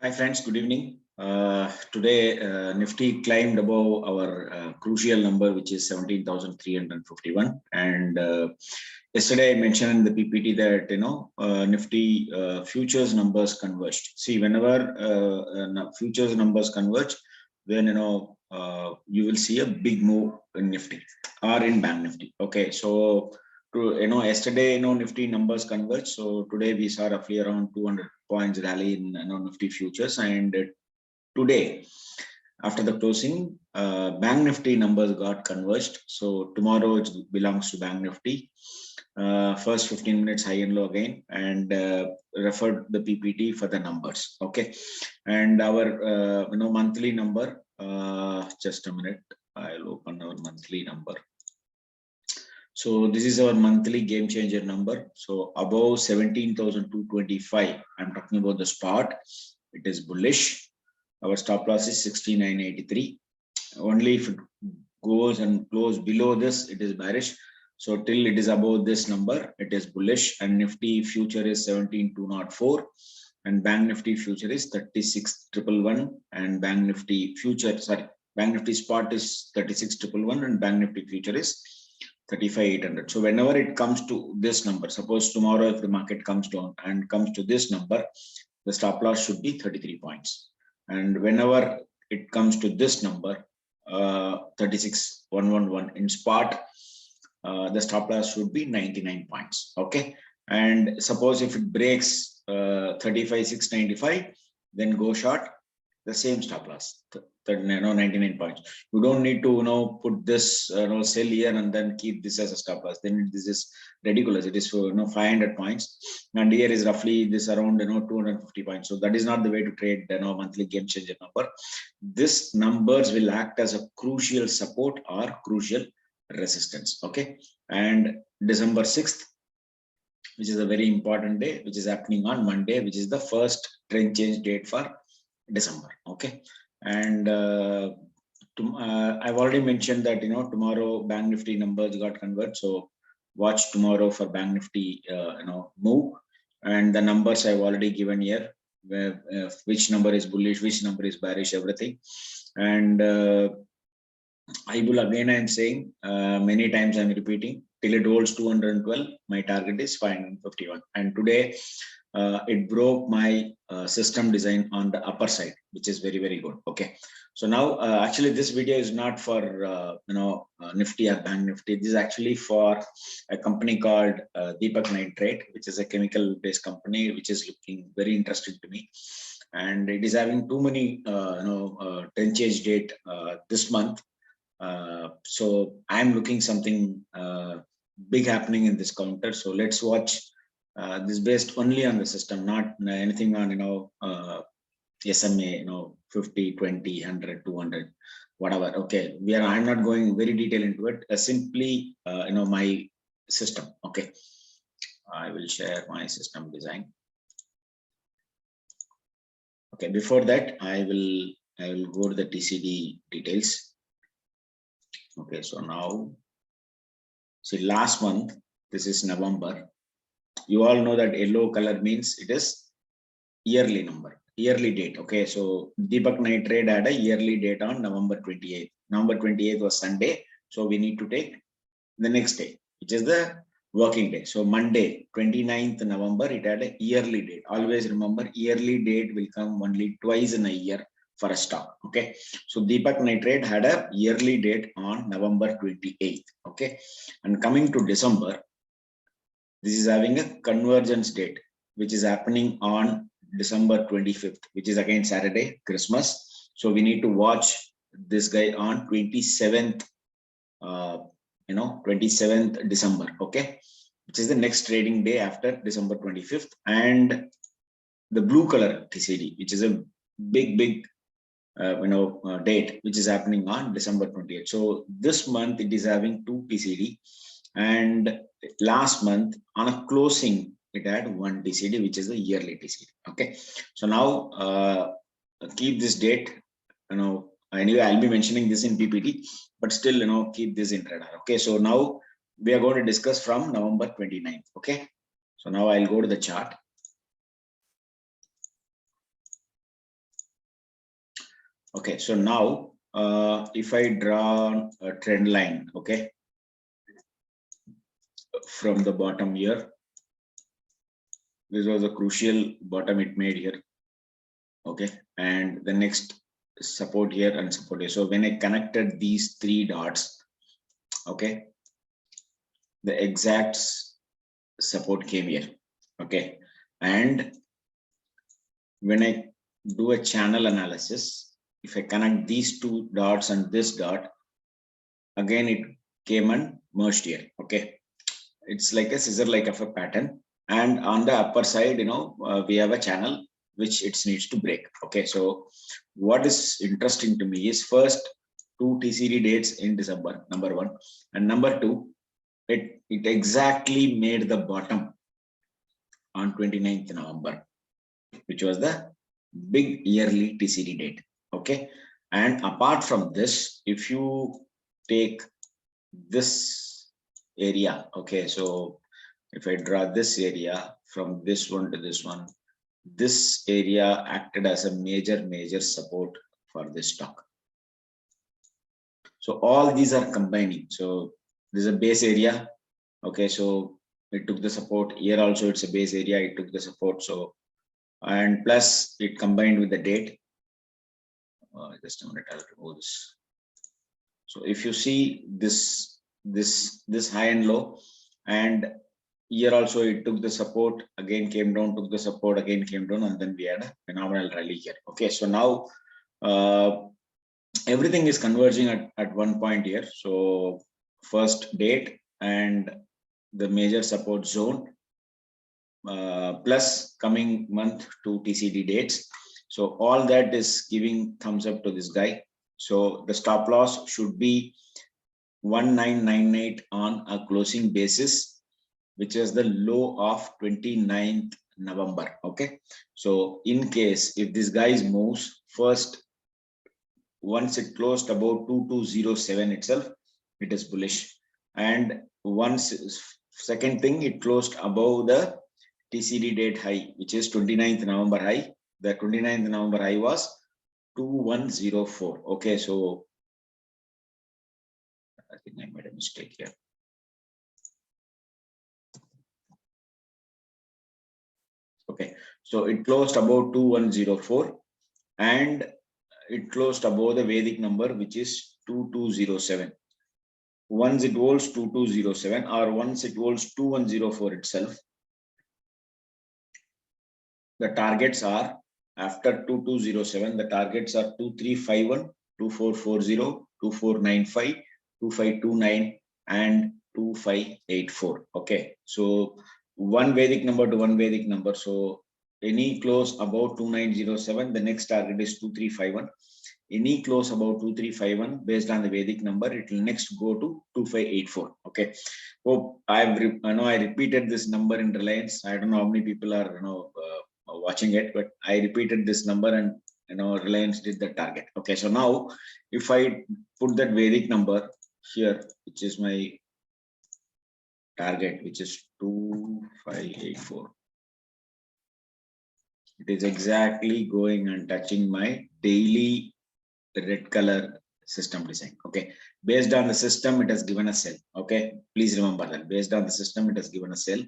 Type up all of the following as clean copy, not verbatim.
Hi friends, good evening. Today Nifty climbed above our crucial number, which is 17,351. And yesterday I mentioned in the PPT that Nifty futures numbers converged. See, whenever futures numbers converge, then you will see a big move in Nifty or in Bank Nifty. Okay, so yesterday Nifty numbers converged. So today we saw roughly around 200 points rally in Nifty futures, and today after the closing, Bank Nifty numbers got converged. So tomorrow it belongs to Bank Nifty. First 15 minutes high and low again, and referred the PPT for the numbers. Okay, and our monthly number. Just a minute, I'll open our monthly number. So this is our monthly game changer number. So above 17,225, I'm talking about the spot. It is bullish. Our stop loss is 69.83. Only if it goes and close below this, it is bearish. So till it is above this number, it is bullish. And Nifty future is 17,204. And Bank Nifty future is 36,111. And Bank Nifty future, Bank Nifty spot is 36,111, and Bank Nifty future is 35,800. So whenever it comes to this number, suppose tomorrow if the market comes down and comes to this number, the stop loss should be 33 points. And whenever it comes to this number, 36,111 in spot, the stop loss should be 99 points. Okay. And suppose if it breaks 35,695, then go short, the same stop loss, 99 points. You don't need to put this sell here and then keep this as a stop loss. Then this is ridiculous. It is for 500 points, and here is roughly this around 250 points. So that is not the way to trade monthly game changer number. This numbers will act as a crucial support or crucial resistance. Okay, and December 6th, which is a very important day, which is happening on Monday, which is the first trend change date for December. Okay, and I've already mentioned that tomorrow Bank Nifty numbers got converted, so watch tomorrow for Bank Nifty move, and the numbers I've already given here, where which number is bullish, which number is bearish, everything. And I will again, I'm saying many times, I'm repeating, till it holds 212, my target is 551. And today it broke my system design on the upper side, which is very, very good. Okay, so now actually this video is not for Nifty or Bank Nifty. This is actually for a company called Deepak Nitrite, which is a chemical based company, which is looking very interesting to me, and it is having too many trend change date this month. So I'm looking something big happening in this counter. So let's watch this based only on the system, not anything on SMA 50, 20, 100, 200, whatever. Okay, I'm not going very detailed into it. Simply my system. Okay, I will share my system design. Okay, before that I will go to the TCD details. Okay, so now see, last month, this is November. You all know that yellow color means it is yearly number, yearly date. Okay, so Deepak Nitrite had a yearly date on November 28th. November 28th was Sunday, so we need to take the next day, which is the working day. So Monday 29th November, it had a yearly date. Always remember, yearly date will come only twice in a year for a stock. Okay, so Deepak Nitrite had a yearly date on November 28th. Okay, and coming to December, this is having a convergence date, which is happening on December 25th, which is again Saturday, Christmas. So we need to watch this guy on 27th 27th December. Okay, which is the next trading day after December 25th. And the blue color TCD, which is a big date, which is happening on December 28th. So this month it is having two TCD, and last month on a closing it had one TCD, which is the yearly TCD. Okay, so now keep this date. Anyway, I'll be mentioning this in PPT, but still keep this in radar. Okay, so now we are going to discuss from November 29th. Okay, so now I'll go to the chart. Okay, so now if I draw a trend line, okay, from the bottom here, this was a crucial bottom it made here, okay, and the next support here and support here. So when I connected these three dots, okay, the exact support came here, okay, and when I do a channel analysis, if I connect these two dots and this dot, again it came and merged here, okay. It's like a scissor like of a pattern, and on the upper side, we have a channel which it needs to break, okay. So what is interesting to me is first two TCD dates in December, number one, and number two, it exactly made the bottom on 29th November, which was the big yearly TCD date, okay. And apart from this, if you take this area, okay, so if I draw this area from this one to this one, this area acted as a major support for this stock. So all these are combining. So this is a base area, okay, so it took the support here. Also it's a base area, it took the support. So and plus it combined with the date. Just a minute, I'll remove this. So if you see this high and low, and here also it took the support, again came down, took the support, again came down, and then we had a phenomenal rally here, okay. So now everything is converging at one point here. So first date and the major support zone, plus coming month to TCD dates. So all that is giving thumbs up to this guy. So the stop loss should be 1998 on a closing basis, which is the low of 29th November, okay. So in case if this guy moves first, once it closed about 2207 itself, it is bullish. And once, second thing, it closed above the TCD date high, which is 29th November high. The 29th November high was 2104, okay. So I think I made a mistake here. Okay, so it closed about 2104, and it closed above the Vedic number, which is 2207. Once it holds 2207, or once it holds 2104 itself, the targets are, after 2207, the targets are 2351, 2440, 2495, 2529, and 2584. Okay, so one Vedic number to one Vedic number. So any close about 2907, the next target is 2351. Any close about 2351 based on the Vedic number, it will next go to 2584. Okay, hope I repeated this number in Reliance. I don't know how many people are watching it, but I repeated this number, and Reliance did the target. Okay, so now if I put that Vedic number here, which is my target, which is 2584, it is exactly going and touching my daily red color system design. Okay, based on the system, it has given a sell. Okay, please remember that based on the system, it has given a sell,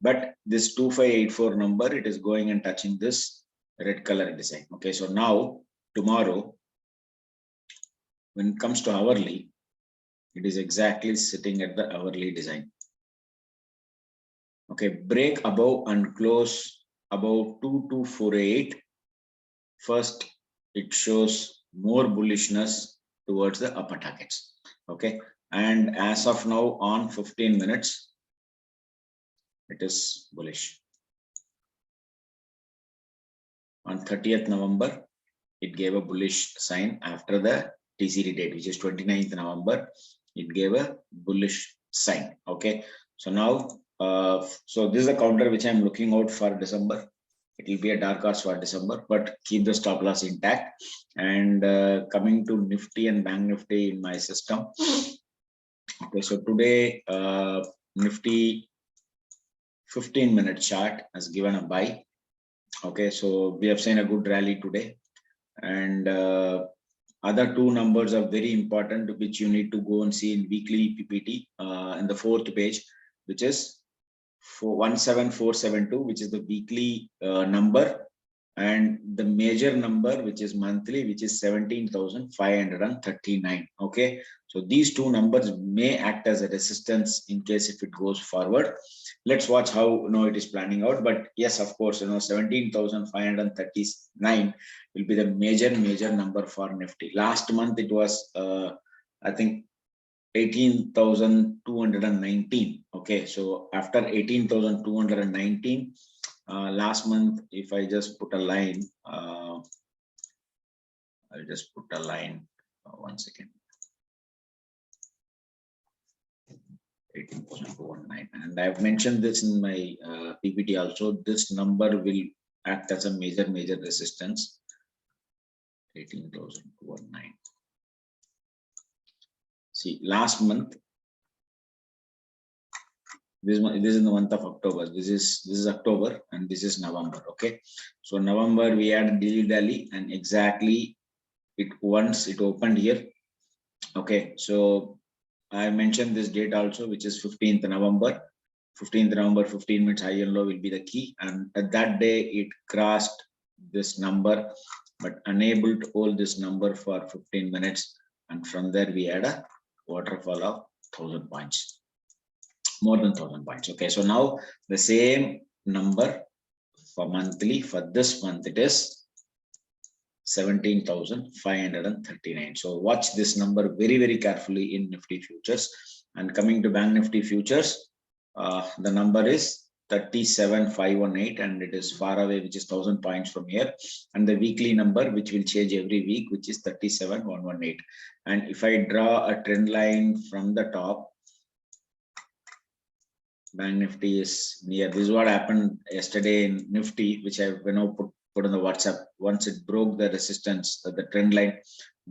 but this 2584 number, it is going and touching this red color design. Okay, so now tomorrow, when it comes to hourly, it is exactly sitting at the hourly design. Okay, break above and close above 2248. First, it shows more bullishness towards the upper targets. Okay, and as of now, on 15 minutes, it is bullish. On 30th November, it gave a bullish sign after the TCD date, which is 29th November. It gave a bullish sign. Okay, so now, so this is a counter which I'm looking out for December. It will be a dark horse for December, but keep the stop loss intact. And coming to Nifty and Bank Nifty in my system. Okay, so today Nifty 15-minute chart has given a buy. Okay, so we have seen a good rally today, and Other two numbers are very important, which you need to go and see in weekly PPT in the 4th page, which is 17472, which is the weekly number, and the major number, which is monthly, which is 17,539. Okay, so these two numbers may act as a resistance in case if it goes forward. Let's watch how it is planning out. But yes, of course, 17,539 will be the major number for Nifty. Last month it was I think 18,219. Okay, so after 18,219, last month, if I just put a line, I'll just put a line. 1 second. 18,219, and I've mentioned this in my PPT also. This number will act as a major resistance. 18,219. See, last month, this is in the month of October. This is October and this is November. Okay, so November we had dilly-dally, and exactly once it opened here. Okay, so I mentioned this date also, which is 15th November. 15th November, 15 minutes high and low will be the key, and at that day it crossed this number, but unable to hold this number for 15 minutes, and from there we had a waterfall of 1,000 points, more than 1,000 points. Okay, so now the same number for monthly, for this month it is 17,539. So watch this number very carefully in Nifty futures. And coming to Bank Nifty futures, the number is 37,518, and it is far away, which is 1,000 points from here. And the weekly number, which will change every week, which is 37,118. And if I draw a trend line from the top, Bank Nifty is near. This is what happened yesterday in Nifty, which I put on the WhatsApp. Once it broke the resistance, the trend line,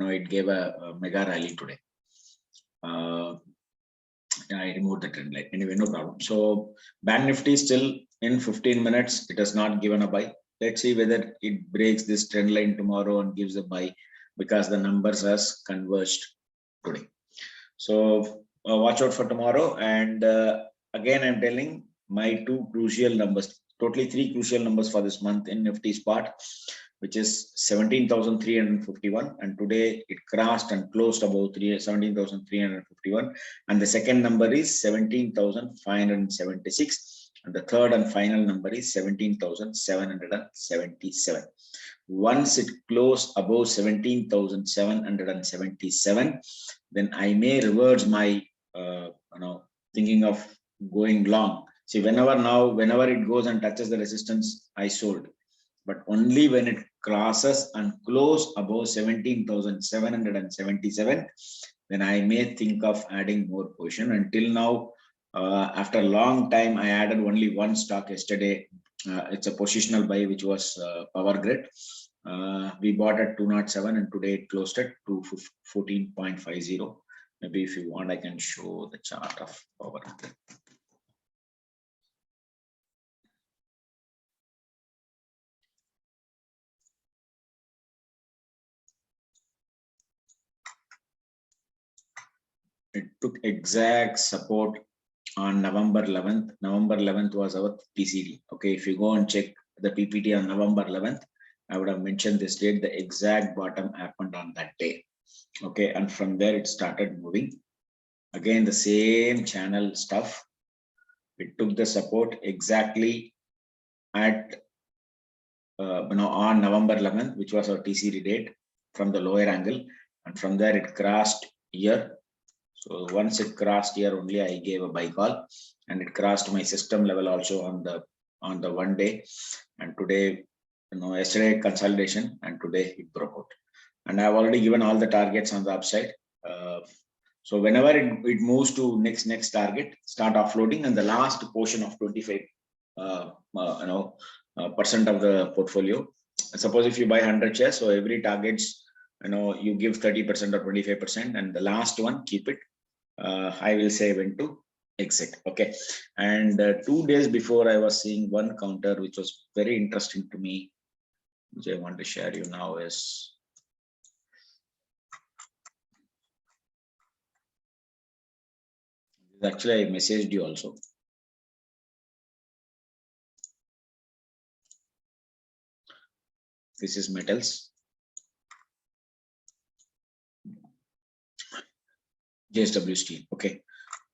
it gave a mega rally today. I removed the trend line. Anyway, no problem. So Bank Nifty is still in 15 minutes. It has not given a buy. Let's see whether it breaks this trend line tomorrow and gives a buy, because the numbers has converged today. So watch out for tomorrow. And again, I'm telling my two crucial numbers, totally three crucial numbers for this month in Nifty spot, which is 17,351, and today it crossed and closed above 17,351, and the second number is 17,576, and the third and final number is 17,777. Once it closed above 17,777, then I may reverse my thinking of going long. See, whenever it goes and touches the resistance, I sold. But only when it crosses and close above 17,777, then I may think of adding more position. Until now, after a long time, I added only one stock yesterday. It's a positional buy, which was Power Grid. We bought at 207, and today it closed at 214.50. Maybe if you want, I can show the chart of Power Grid. It took exact support on November 11th. November 11th was our TCD. Okay, if you go and check the PPT on November 11th, I would have mentioned this date. The exact bottom happened on that day. Okay, and from there it started moving. Again, the same channel stuff. It took the support exactly at on November 11th, which was our TCD date, from the lower angle, and from there it crossed here. So once it crossed here, only I gave a buy call, and it crossed my system level also on the 1 day. And today, yesterday consolidation, and today it broke out. And I've already given all the targets on the upside. So whenever it moves to next target, start offloading, and the last portion of 25 percent of the portfolio. Suppose if you buy 100 shares, so every targets, you give 30% or 25%, and the last one, keep it. I will say when to exit. Okay. And 2 days before, I was seeing one counter which was very interesting to me, which I want to share you now. Is Actually, I messaged you also. This is metals. JSW Steel. Okay.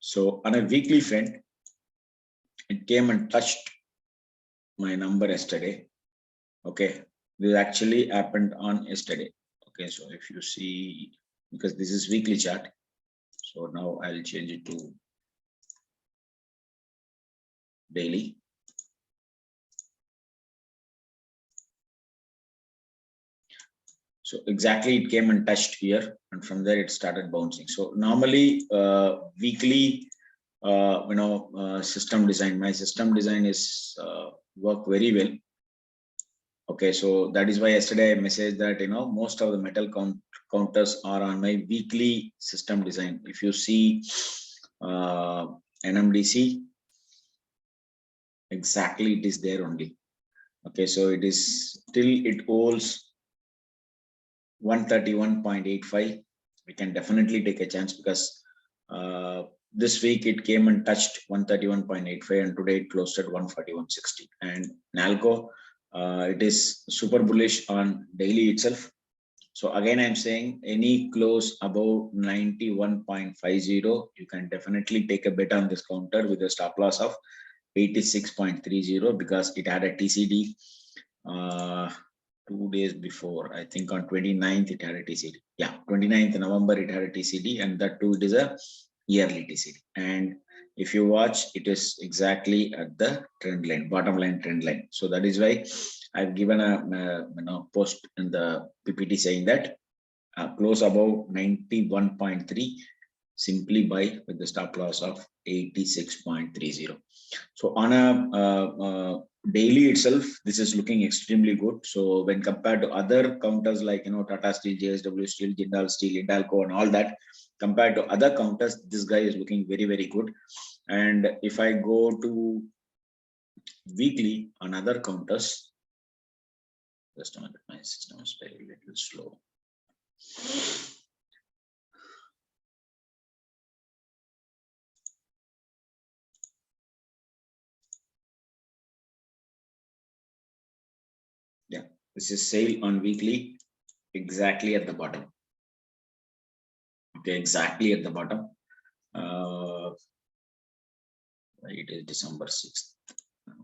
So on a weekly front, it came and touched my number yesterday. Okay. This actually happened on yesterday. Okay. So if you see, because this is weekly chart. So now I'll change it to daily. So exactly it came and touched here, and from there it started bouncing. So normally weekly, system design, my system design is work very well. Okay, so that is why yesterday I messaged that most of the metal counters are on my weekly system design. If you see NMDC, exactly it is there only. Okay, so it is till it holds 131.85. We can definitely take a chance because this week it came and touched 131.85, and today it closed at 141.60. And Nalco, it is super bullish on daily itself. So again, I'm saying any close above 91.50, you can definitely take a bet on this counter with a stop loss of 86.30 because it had a TCD 2 days before. I think on 29th it had a TCD. Yeah, 29th November it had a TCD, and that too it is a yearly TCD. And if you watch, it is exactly at the trend line, bottom line trend line. So that is why I've given a post in the PPT saying that close above 91.3, simply buy with the stop loss of 86.30. So on a daily itself, this is looking extremely good. So when compared to other counters like Tata Steel, JSW Steel, Jindal Steel, Hindalco, and all that, compared to other counters, this guy is looking very, very good. And if I go to weekly on other counters, just a minute, my system is very little slow. Yeah, this is sale on weekly, exactly at the bottom. Okay, exactly at the bottom. It is December 6th. 1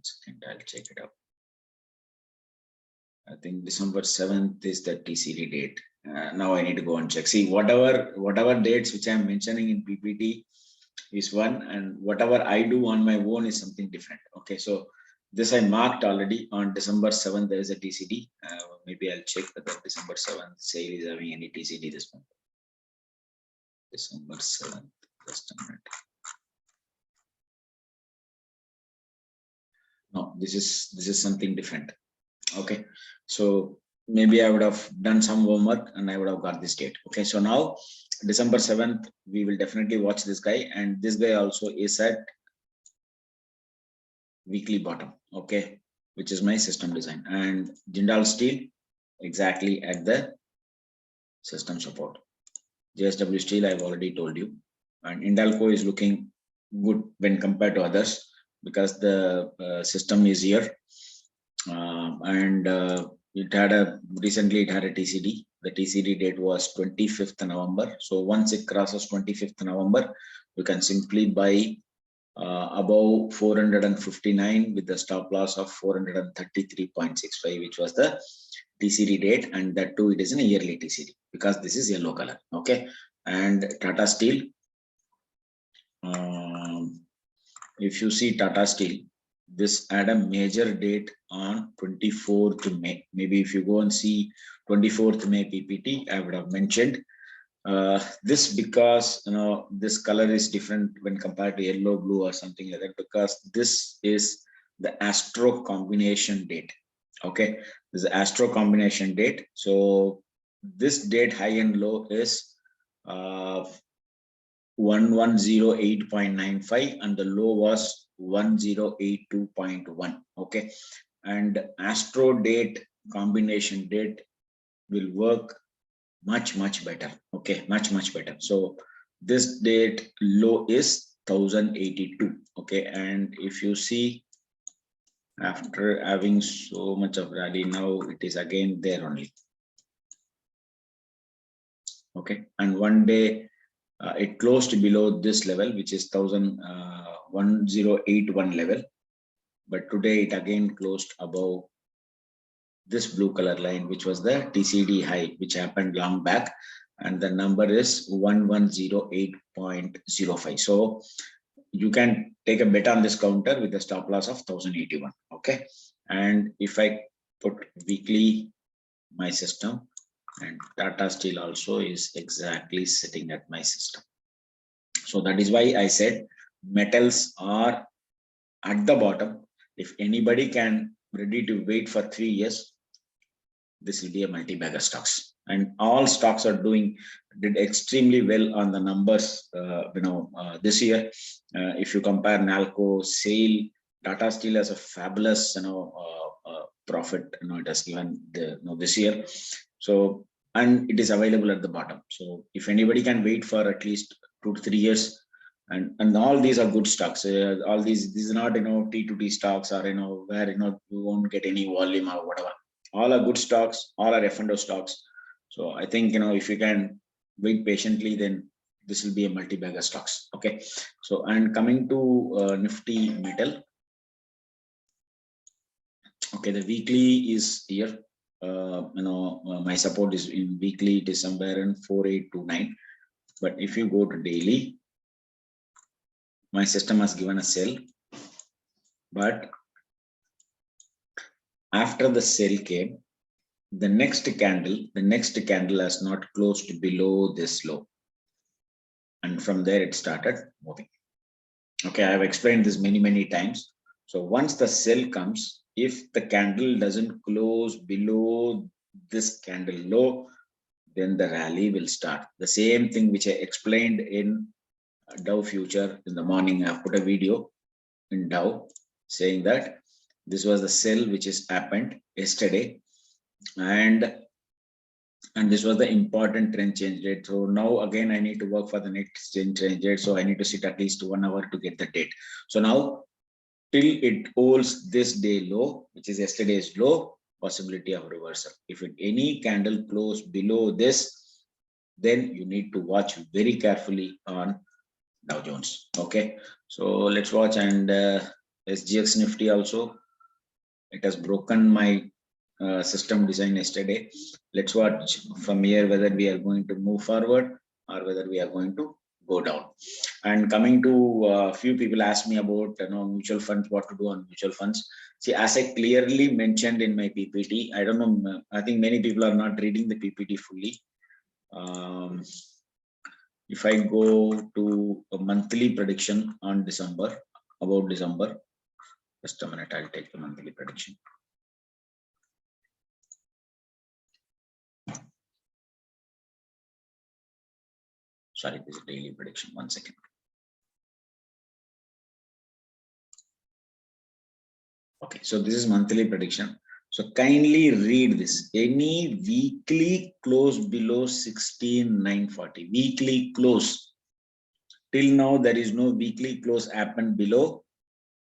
second, I'll check it out. I think December 7th is the TCD date. Now I need to go and check. See, whatever dates which I'm mentioning in PPT is one, and whatever I do on my own is something different. Okay, so this I marked already on December 7th. There is a TCD. Maybe I'll check whether December 7th sale is having any TCD this month. December 7th. Just a minute. No, this is something different. Okay, so maybe I would have done some homework and I would have got this date. Okay, so now December 7th, we will definitely watch this guy, and this guy also is at weekly bottom. Okay, which is my system design, and Jindal Steel exactly at the system support. JSW Steel I've already told you, and Hindalco is looking good when compared to others because the system is here. And it had recently it had a TCD. The TCD date was 25th November. So once it crosses 25th November, you can simply buy above 459 with the stop loss of 433.65, which was the TCD date, and that too it is in a yearly TCD because this is yellow color. Okay, and Tata Steel. If you see Tata Steel, this had a major date on 24th May. Maybe if you go and see 24th May PPT, I would have mentioned this because this color is different when compared to yellow, blue, or something like that, because this is the Astro combination date. Okay, this is the Astro combination date. So this date high and low is 1108.95 and the low was 1082.1. Okay, and Astro date combination date will work much better. Okay, much better. So this date low is 1082. Okay, and if you see, after having so much of rally, now it is again there only. Okay, and one day it closed below this level, which is 1081 level, but today it again closed above this blue color line, which was the TCD high, which happened long back, and the number is 1108.05. So you can take a bet on this counter with a stop loss of 1081. Okay, and if I put weekly my system, and Tata Steel also is exactly sitting at my system. So that is why I said metals are at the bottom. If anybody can ready to wait for 3 years, this will be a multi-bagger stocks, and all stocks are did extremely well on the numbers. This year, if you compare Nalco, SAIL, Tata Steel has a fabulous profit. It has given this year. So, and it is available at the bottom. So if anybody can wait for at least 2 to 3 years, and all these are good stocks. All these are not T2T stocks, or where you won't get any volume or whatever. All are good stocks, all are F&O stocks. So I think if you can wait patiently, then this will be a multi-bagger stocks. Okay, so and coming to Nifty metal. Okay, the weekly is here. My support is in weekly, it is somewhere in 4829. But if you go to daily, my system has given a sell, but after the sell came, the next candle has not closed below this low, and from there it started moving. Okay, I have explained this many times. So once the sell comes, if the candle doesn't close below this candle low, then the rally will start. The same thing which I explained in Dow future in the morning. I have put a video in Dow saying that this was the sell which has happened yesterday, and this was the important trend change rate. So now again I need to work for the next change rate. So I need to sit at least 1 hour to get the date. So now till it holds this day low, which is yesterday's low, possibility of reversal. If any candle close below this, then you need to watch very carefully on Dow Jones. Okay, so let's watch. And SGX Nifty also, it has broken my system design yesterday. Let's watch from here whether we are going to move forward or whether we are going to go down. And coming to a few people asked me about mutual funds, what to do on mutual funds. See, as I clearly mentioned in my PPT, I don't know, I think many people are not reading the PPT fully. If I go to a monthly prediction on December, about December, just a minute, I'll take the monthly prediction. Sorry, this is daily prediction. 1 second. Okay, so this is monthly prediction. So kindly read this. Any weekly close below 16,940. Weekly close. Till now, there is no weekly close happened below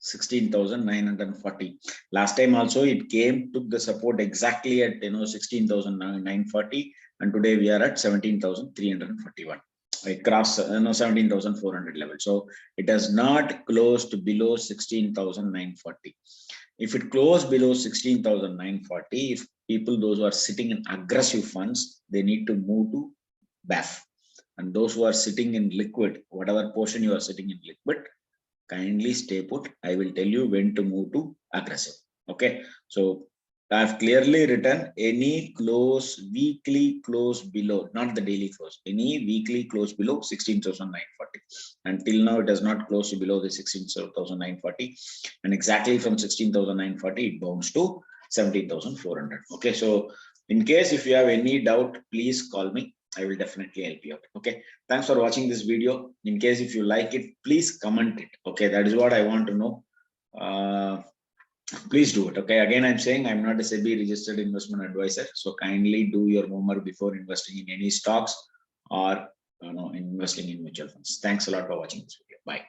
16,940. Last time also it came, took the support exactly at 16,940, and today we are at 17,341. Across 17,400 level. So it has not closed below 16,940. If it closed below 16,940, if people, those who are sitting in aggressive funds, they need to move to BAF. And those who are sitting in liquid, whatever portion you are sitting in liquid, kindly stay put. I will tell you when to move to aggressive. Okay, so I've clearly written any close, weekly close below, not the daily close, any weekly close below 16,940. Until now, it has not closed below the 16,940. And exactly from 16,940, it bounced to 17,400. Okay, so in case if you have any doubt, please call me. I will definitely help you out. Okay, thanks for watching this video. In case if you like it, please comment it. Okay, that is what I want to know. Please do it. Okay, again I'm saying I'm not a SEBI registered investment advisor, so kindly do your homework before investing in any stocks or investing in mutual funds. Thanks a lot for watching this video. Bye.